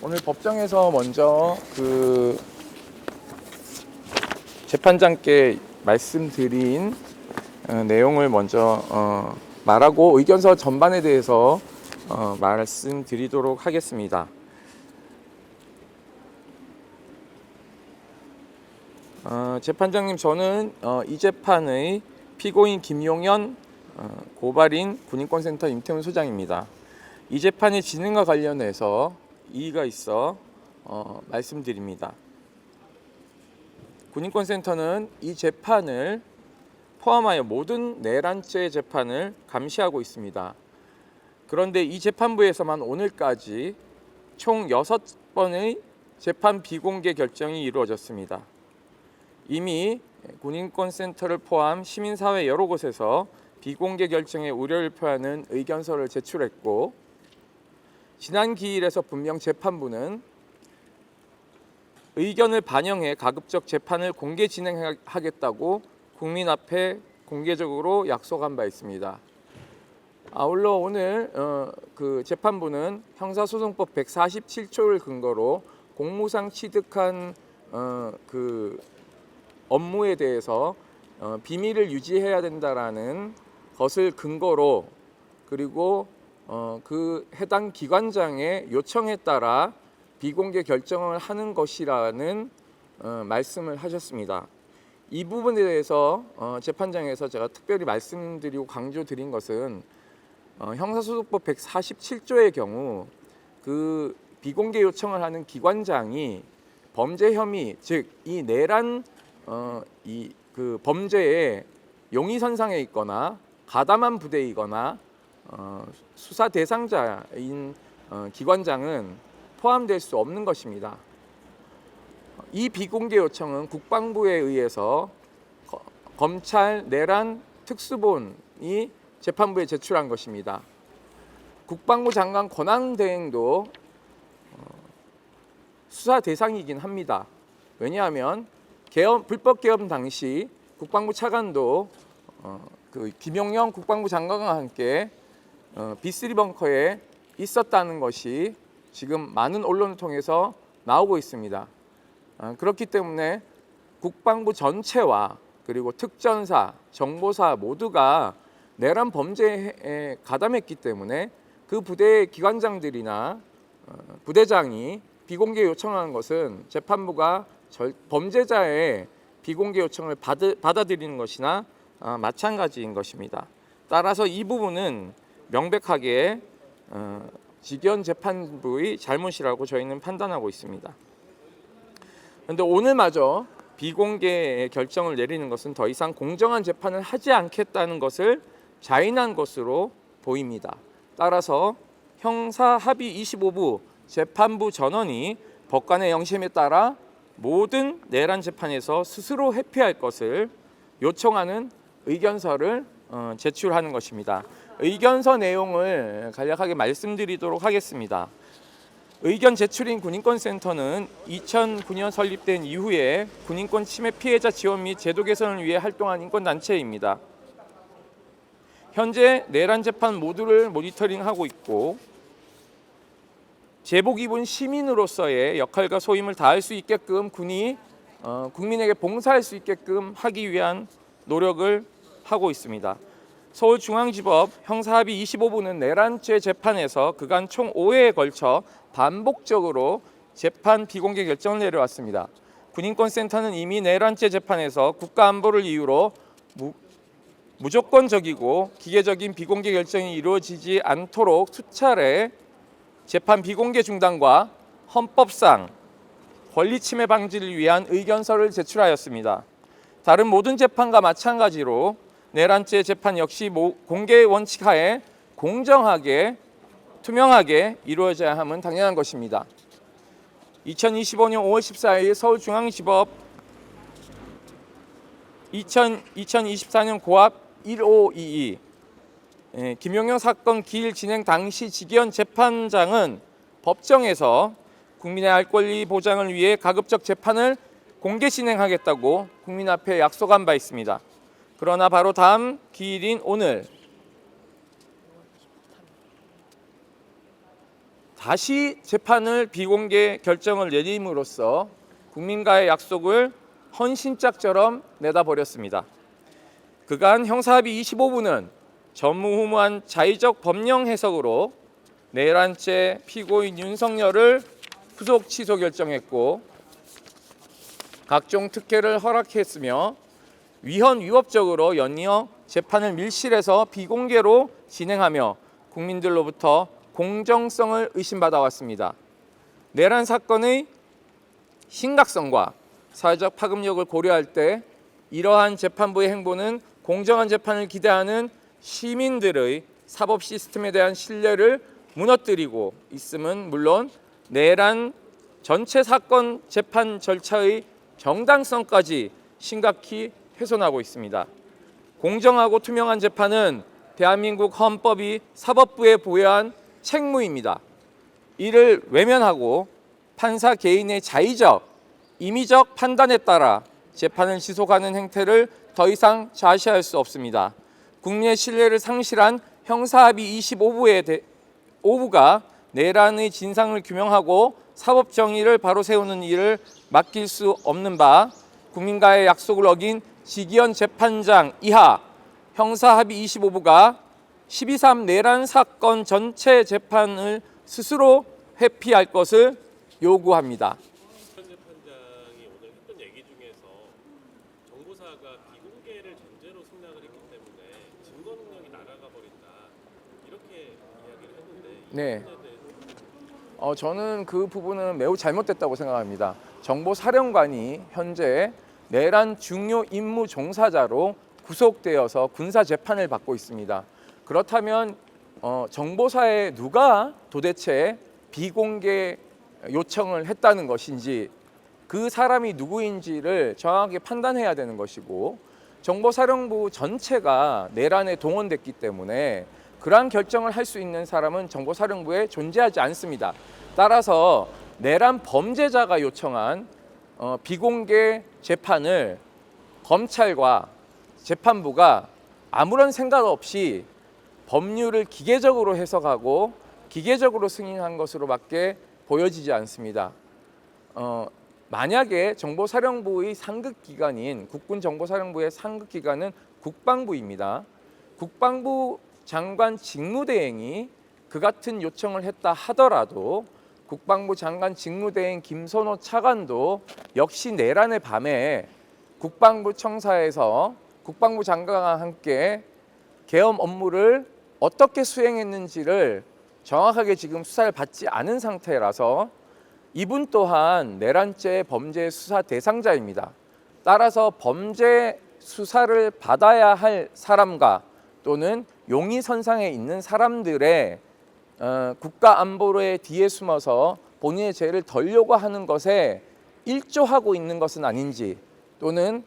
오늘 법정에서 먼저 재판장께 말씀드린 내용을 먼저 말하고 의견서 전반에 대해서 말씀드리도록 하겠습니다. 재판장님, 저는 이 재판의 피고인 김용현, 고발인 군인권센터 임태훈 소장입니다. 이 재판의 진행과 관련해서 이의가 있어 말씀드립니다. 군인권센터는 이 재판을 포함하여 모든 내란죄 재판을 감시하고 있습니다. 그런데 이 재판부에서만 오늘까지 총 6번의 재판 비공개 결정이 이루어졌습니다. 이미 군인권센터를 포함 시민사회 여러 곳에서 비공개 결정에 우려를 표하는 의견서를 제출했고, 지난 기일에서 분명 재판부는 의견을 반영해 가급적 재판을 공개 진행하겠다고 국민 앞에 공개적으로 약속한 바 있습니다. 아울러 오늘 재판부는 형사소송법 147조를 근거로 공무상 취득한 업무에 대해서 비밀을 유지해야 된다라는 것을 근거로, 그리고 그 해당 기관장의 요청에 따라 비공개 결정을 하는 것이라는 말씀을 하셨습니다. 이 부분에 대해서 재판장에서 제가 특별히 말씀드리고 강조드린 것은 형사소송법 147조의 경우 그 비공개 요청을 하는 기관장이 범죄 혐의, 즉 이 내란 범죄에 용의선상에 있거나 가담한 부대이거나 수사 대상자인 기관장은 포함될 수 없는 것입니다. 이 비공개 요청은 국방부에 의해서 검찰 내란 특수본이 재판부에 제출한 것입니다. 국방부 장관 권한대행도 수사 대상이긴 합니다. 왜냐하면 불법 개헌 당시 국방부 차관도 김용현 국방부 장관과 함께 B3 벙커에 있었다는 것이 지금 많은 언론을 통해서 나오고 있습니다. 그렇기 때문에 국방부 전체와 그리고 특전사, 정보사 모두가 내란 범죄에 가담했기 때문에 그 부대의 기관장들이나 부대장이 비공개 요청하는 것은 재판부가 범죄자의 비공개 요청을 받아들이는 것이나 마찬가지인 것입니다. 따라서 이 부분은 명백하게 직연 재판부의 잘못이라고 저희는 판단하고 있습니다. 그런데 오늘마저 비공개 결정을 내리는 것은 더 이상 공정한 재판을 하지 않겠다는 것을 자인한 것으로 보입니다. 따라서 형사 합의 25부 재판부 전원이 법관의 영심에 따라 모든 내란 재판에서 스스로 회피할 것을 요청하는 의견서를 제출하는 것입니다. 의견서 내용을 간략하게 말씀드리도록 하겠습니다. 의견 제출인 군인권센터는 2009년 설립된 이후에 군인권 침해 피해자 지원 및 제도 개선을 위해 활동한 인권단체입니다. 현재 내란 재판 모두를 모니터링하고 있고, 제복 입은 시민으로서의 역할과 소임을 다할 수 있게끔 군이 국민에게 봉사할 수 있게끔 하기 위한 노력을 하고 있습니다. 서울중앙지법 형사합의 25부는 내란죄 재판에서 그간 총 5회에 걸쳐 반복적으로 재판 비공개 결정을 내려왔습니다. 군인권센터는 이미 내란죄 재판에서 국가안보를 이유로 무조건적이고 기계적인 비공개 결정이 이루어지지 않도록 수차례 재판 비공개 중단과 헌법상 권리 침해 방지를 위한 의견서를 제출하였습니다. 다른 모든 재판과 마찬가지로 내란죄 재판 역시 공개 원칙 하에 공정하게 투명하게 이루어져야 함은 당연한 것입니다. 2025년 5월 14일 서울중앙지법 2024년 고압 1522 김용현 사건 기일 진행 당시 직위원 재판장은 법정에서 국민의 알 권리 보장을 위해 가급적 재판을 공개 진행하겠다고 국민 앞에 약속한 바 있습니다. 그러나 바로 다음 기일인 오늘 다시 재판을 비공개 결정을 내림으로써 국민과의 약속을 헌신짝처럼 내다버렸습니다. 그간 형사합의 25부는 전무후무한 자의적 법령 해석으로 내란죄 피고인 윤석열을 후속 취소 결정했고 각종 특혜를 허락했으며 위헌위법적으로 연이어 재판을 밀실해서 비공개로 진행하며 국민들로부터 공정성을 의심받아 왔습니다. 내란 사건의 심각성과 사회적 파급력을 고려할 때 이러한 재판부의 행보는 공정한 재판을 기대하는 시민들의 사법 시스템에 대한 신뢰를 무너뜨리고 있음은 물론 내란 전체 사건 재판 절차의 정당성까지 심각히 훼손하고 있습니다. 공정하고 투명한 재판은 대한민국 헌법이 사법부에 부여한 책무입니다. 이를 외면하고 판사 개인의 자의적, 임의적 판단에 따라 재판을 지속하는 행태를 더 이상 좌시할 수 없습니다. 국민의 신뢰를 상실한 형사합의 25부가 내란의 진상을 규명하고 사법 정의를 바로 세우는 일을 맡길 수 없는 바 국민과의 약속을 어긴 지기현 재판장 이하 형사합의 25부가 12.3 내란 사건 전체 재판을 스스로 회피할 것을 요구합니다. 재판장이 오늘 했던 얘기 중에서 정보사가 비공개를 전제로 승낙을 했기 때문에 증거 능력이 날아가 버린다 이렇게 이야기를 했는데 이 네. 부분에 대해서 저는 그 부분은 매우 잘못됐다고 생각합니다. 정보사령관이 현재 내란 중요 임무 종사자로 구속되어서 군사 재판을 받고 있습니다. 그렇다면 정보사에 누가 도대체 비공개 요청을 했다는 것인지 그 사람이 누구인지를 정확하게 판단해야 되는 것이고 정보사령부 전체가 내란에 동원됐기 때문에 그러한 결정을 할 수 있는 사람은 정보사령부에 존재하지 않습니다. 따라서 내란 범죄자가 요청한 비공개 재판을 검찰과 재판부가 아무런 생각 없이 법률을 기계적으로 해석하고 기계적으로 승인한 것으로밖에 보여지지 않습니다. 만약에 정보사령부의 상급기관인 국군정보사령부의 상급기관은 국방부입니다. 국방부 장관 직무대행이 그 같은 요청을 했다 하더라도 국방부 장관 직무대행 김선호 차관도 역시 내란의 밤에 국방부 청사에서 국방부 장관과 함께 계엄 업무를 어떻게 수행했는지를 정확하게 지금 수사를 받지 않은 상태라서 이분 또한 내란죄 범죄 수사 대상자입니다. 따라서 범죄 수사를 받아야 할 사람과 또는 용의선상에 있는 사람들의 국가 안보의 뒤에 숨어서 본인의 죄를 덜려고 하는 것에 일조하고 있는 것은 아닌지 또는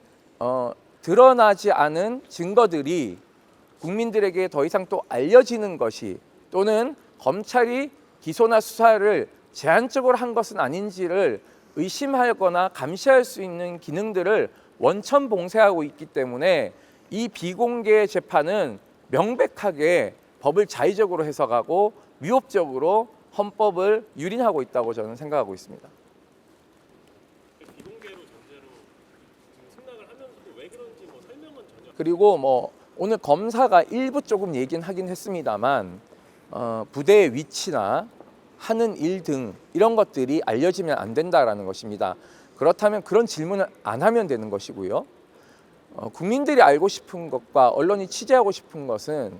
드러나지 않은 증거들이 국민들에게 더 이상 또 알려지는 것이 또는 검찰이 기소나 수사를 제한적으로 한 것은 아닌지를 의심하거나 감시할 수 있는 기능들을 원천봉쇄하고 있기 때문에 이 비공개 재판은 명백하게 법을 자의적으로 해석하고 위법적으로 헌법을 유린하고 있다고 저는 생각하고 있습니다. 비공개로 전제로 지금 승낙을 하면서도 왜 그런지 뭐 설명은 전혀 그리고 오늘 검사가 일부 조금 얘기는 하긴 했습니다만 부대의 위치나 하는 일 등 이런 것들이 알려지면 안 된다라는 것입니다. 그렇다면 그런 질문을 안 하면 되는 것이고요. 국민들이 알고 싶은 것과 언론이 취재하고 싶은 것은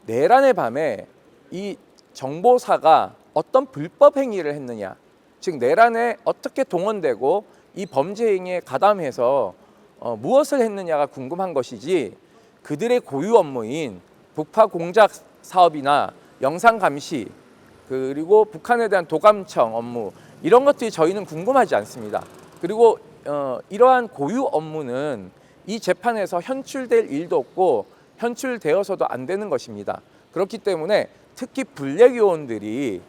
내란의 밤에 이 정보사가 어떤 불법 행위를 했느냐, 즉 내란에 어떻게 동원되고 이 범죄 행위에 가담해서 무엇을 했느냐가 궁금한 것이지 그들의 고유 업무인 북파 공작 사업이나 영상 감시 그리고 북한에 대한 도감청 업무 이런 것들이 저희는 궁금하지 않습니다. 그리고 이러한 고유 업무는 이 재판에서 현출될 일도 없고 현출되어서도 안 되는 것입니다. 그렇기 때문에 특히 블랙 요원들이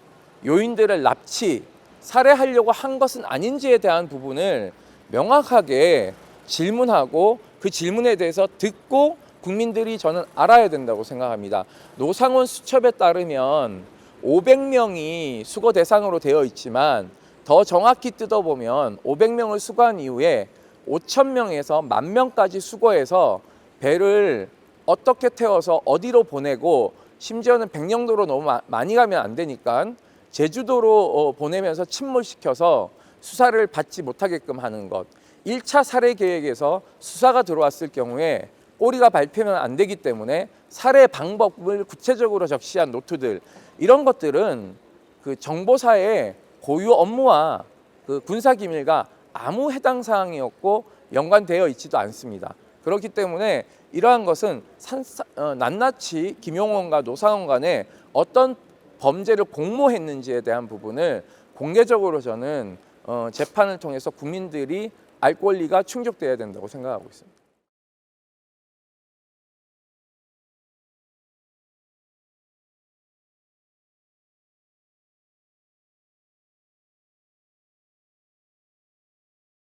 요인들을 납치, 살해하려고 한 것은 아닌지에 대한 부분을 명확하게 질문하고 그 질문에 대해서 듣고 국민들이 저는 알아야 된다고 생각합니다. 노상원 수첩에 따르면 500명이 수거 대상으로 되어 있지만 더 정확히 뜯어보면 500명을 수거한 이후에 5,000명에서 10,000명까지 수거해서 배를 어떻게 태워서 어디로 보내고 심지어는 백령도로 너무 많이 가면 안 되니까 제주도로 보내면서 침몰시켜서 수사를 받지 못하게끔 하는 것. 1차 살해 계획에서 수사가 들어왔을 경우에 꼬리가 밟히면 안 되기 때문에 살해 방법을 구체적으로 적시한 노트들, 이런 것들은 그 정보사의 고유 업무와 그 군사기밀과 아무 해당 사항이었고 연관되어 있지도 않습니다. 그렇기 때문에 이러한 것은 낱낱이 김용원과 노상원 간에 어떤 범죄를 공모했는지에 대한 부분을 공개적으로 저는 재판을 통해서 국민들이 알 권리가 충족돼야 된다고 생각하고 있습니다.